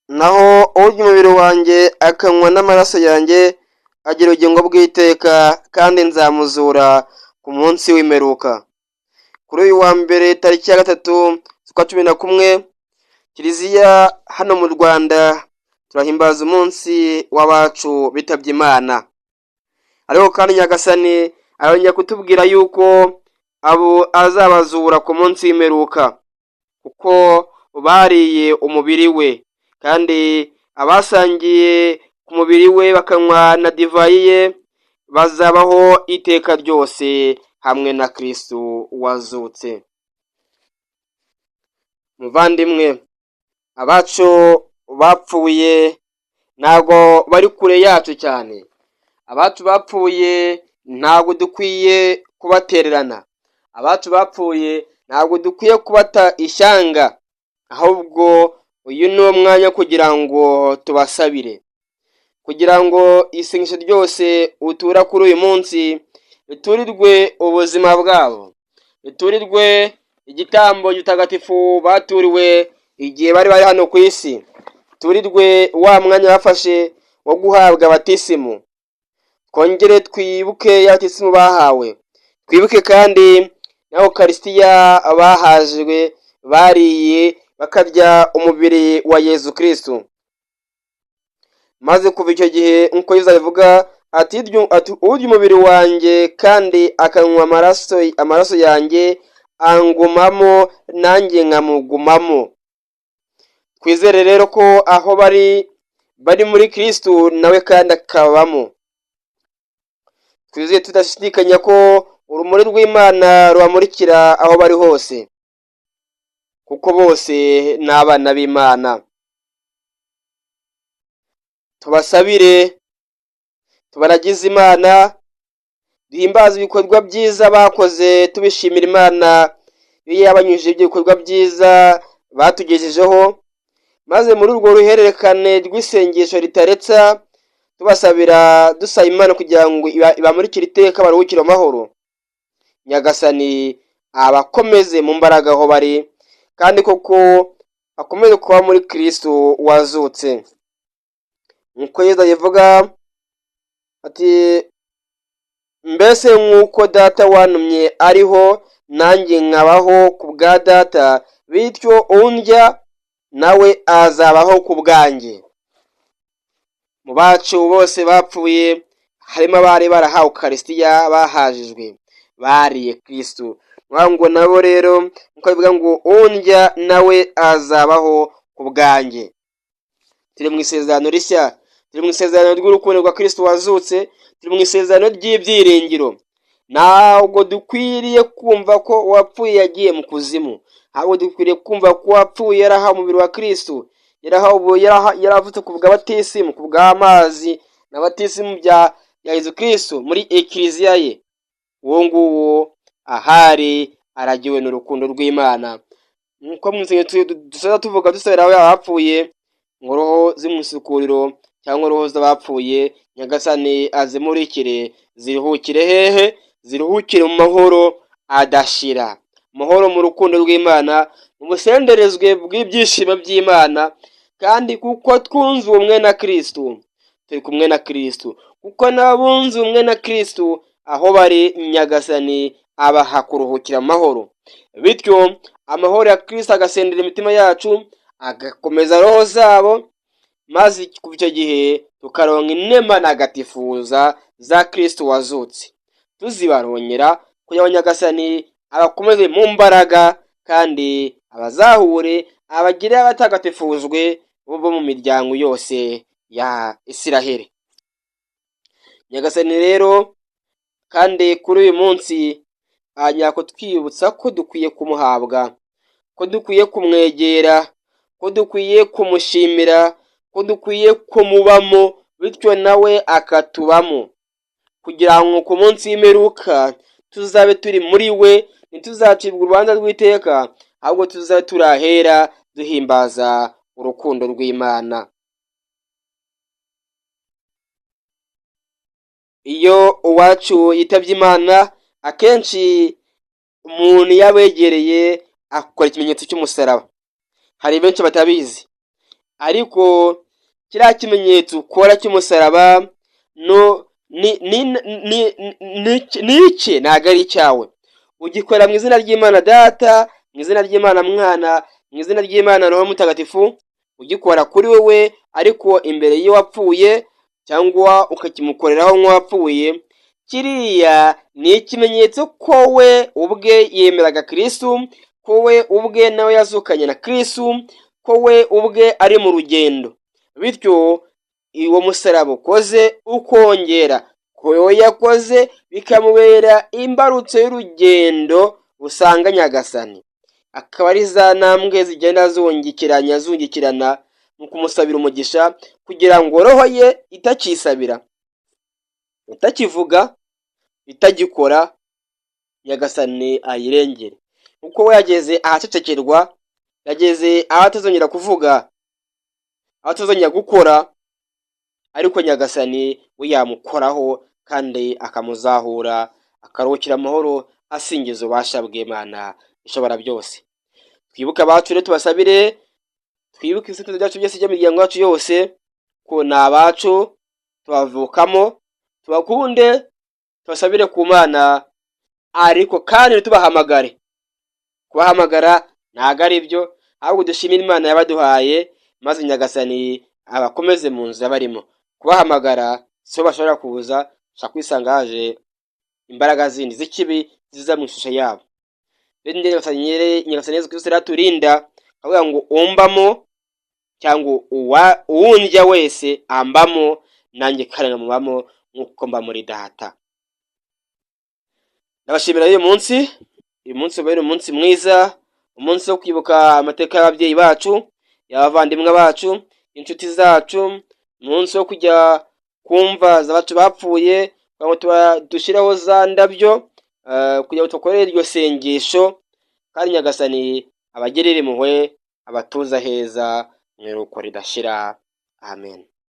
naho urya umubiri wanjye akanywa n'amaraso yanjye agira ubugingo bw'iteka, kandi nzamuzura ku munsi w'imperuka. Kuri uyu wa mbere tariki ya 3 z'ukwa 11, Kiliziya hano mu Rwanda turahimbaza umunsi w'abacu bitabye Imana. Ariko kandi Nyagasani arongera kutubwira yuko abo azabazura ku munsi w'imperuka, kuko bariye umubiri we, kandi abasangiye ku mubiri we bakanywa na divayi ye bazabaho iteka ryose hamwe na Kristo wazutse. Muvandimwe, abacu bapfuye ntago bari kure yacu cyane. Abacu bapfuye ntago dukwiye kubatererana. Abacu bapfuye ntago dukwiye kubata ishyanga, ahubwo uyu ni umwanya kugira ngo tubasabire, kugira ngo isengesho ryose utura kuri uyu munsi riturirwe ubuzima bwabo, riturirwe igitambo gitagatifu baturiwe igihe bari hano ku isi, turirwe wa mwanya bafashe wo guhabwa batisimu. Twongere twibuke ya batisimu bahawe, twibuke kandi na Eucharistia bahajwe, bariye bakarya umubiri wa Yezu Kristo. Maze kuva icyo gihe nkuko Yezu abivuga ati urya umubiri wanjye kandi akanywa amaraso yanjye angumamo nanjye nkamugumamo. Twizere rero ko aho bari muri Kristo nawe kandi akabamo. Twizeye tudashidikanya ko urumuri rw'Imana rubamurikira aho bari hose, kuko bose ni abana b'Imana. Tubasabire, tubaragize Imana, duhimbaze ibikorwa byiza bakoze, tubishimira Imana iyo yabanyujije ibyo bikorwa byiza batugejejeho. Maze muri urwo ruhererekane rw'isengesho ritaretsa, tubasabira dusaba Imana kugira ngo ibamurikire iteka, baruhukire amahoro. Nyagasani abakomeze mu mbaraga aho bari, kandi koko bakomeze kuba muri Kristo wazutse. Nkuko Yezu abivuga ati mbese nk'uko Data wantumye ariho, nanjye nkabaho ku bwa Data, bityo undya nawe azabaho ku bwanjye. Mu bacu bose bapfuye harimo abari barahawe Eucharistia, bahajijwe, bariye Kristo. Ngo nabo rero nkuko bivuga ngo undya nawe azabaho ku bwanjye. Turi mu isezerano rishya, turi mu isezerano ry'urukundo rwa Kristo wazutse, turi mu isezerano ry'ibyiringiro. Ntabwo dukwiriye kumva ko uwapfuye yagiye mu kuzimu, ahubwo dukwiriye kumva ko uwapfuye yarahawe umubiri wa Kristo, yaravutse ku bwa batisimu, ku bw'amazi na batisimu bya Yezu Kristo muri Ekiliziya ye. Uwo nguwo ahari aragiwe n'urukundo rw'Imana. Nkuko mu isengesho dusoza tuvuga dusabira abapfuye ngo roho z'imusukuriro cyangwa roho z'abapfuye Nyagasani azimurikire, ziruhukire hehe? Ziruhukire mu mahoro adashira, mahoro mu rukundo rw'Imana, mu busenderezwe bw'ibyishimo by'Imana. Kandi kuko twunze ubumwe na Kristo, turi kumwe na Kristo, kuko n'abunze ubumwe na Kristo aho bari Nyagasani abaha kuruhukira amahoro. Bityo amahoro ya Kristo agasendera imitima yacu, agakomeza roho zabo, maze kuva icyo gihe tukaronka inema ntagatifuza za Kristo wazutse, tuzibarongera kugira ngo Nyagasani abakomeze mu mbaraga, kandi abazahure abagire abatagatifujwe bo mu miryango yose ya Isiraheli. Nyagasani rero kandi kuri uyu munsi anyako twibutsa ko dukwiye kumuhabwa, ko dukwiye kumwegera, ko dukwiye kumushimira, ko dukwiye kumubamo, bityo nawe akatubamo, kugira ngo ku munsi w'imperuka tuzabe turi muri we, ntituzacibwa urubanza rw'iteka, ahubwo tuzabe turahera duhimbaza urukundo rw'Imana. Iyo uwacu yitabye Imana, akenshi umuntu yabegereye akora ikimenyetso cy'umusaraba. Hari benshi batabizi, ariko kiriya kimenyetso ukora cy'umusaraba no ni iki? Ntabwo ari icyawe. Ugikora mu izina ry'Imana Data, mu izina ry'Imana Mwana, mu izina ry'Imana Roho Mutagatifu, ugikora kuri wowe ariko imbere y'uwapfuye cyangwa ukakimukoreraho nk'uwapfuye. Kiriya ni ikimenyetso ko we ubwe yemeraga Kristo, ko we ubwe nawe yazukanye na Kristo, ko we ubwe ari mu rugendo. Bityo uwo musaraba ukoze ukongera ko yakoze bikamubera imbarutso y'urugendo usanga Nyagasani. Akaba ari za ntambwe zigenda zungikirana mu kumusabira umugisha, kugira ngo roho ye itakisabira, itakivuga, itagikora, Nyagasani ayirengere. Uko we yageze ahacecekerwa, yageze aho atazongera kuvuga, aho atazongera gukora, ariko Nyagasani we yamukoraho kandi akamuzahura, akaruhukira amahoro asingiza ububasha bw'Imana ishobora byose. Twibuke abacu rero tubasabire, twibuke ibisekuruza byacu byose by'imiryango yacu yose ko ni abacu, tubavukamo, tubakunde, tubasabire ku Mana, ariko kandi tubahamagare. Kubahamagara ntabwo ari byo, ahubwo dushimire Imana yabaduhaye, maze Nyagasani abakomeze mu nzu barimo. Kubahamagara so bashobora kuza, ushaka kwisanga haje imbaraga zindi z'ikibi ziza mu ishusho yabo. Rero Nyagasani Yesu Kristo araturinda, avuga ngo umbamo cyangwa uwundya wese ambamo, nanjye kandi nkamubamo nk'uko mba muri Data. Ndabashimira uyu munsi ubere umunsi mwiza, umunsi wo kwibuka amateka y'ababyeyi bacu, y'abavandimwe bacu, inshuti zacu, umunsi wo kujya kumva z'abacu bapfuye, kugira ngo dushyiraho za ndabyo, kugira ngo tukorere iryo sengesho, kandi Nyagasani abagirire impuhwe, abatuza heza, mwiruko ridashira. Amen.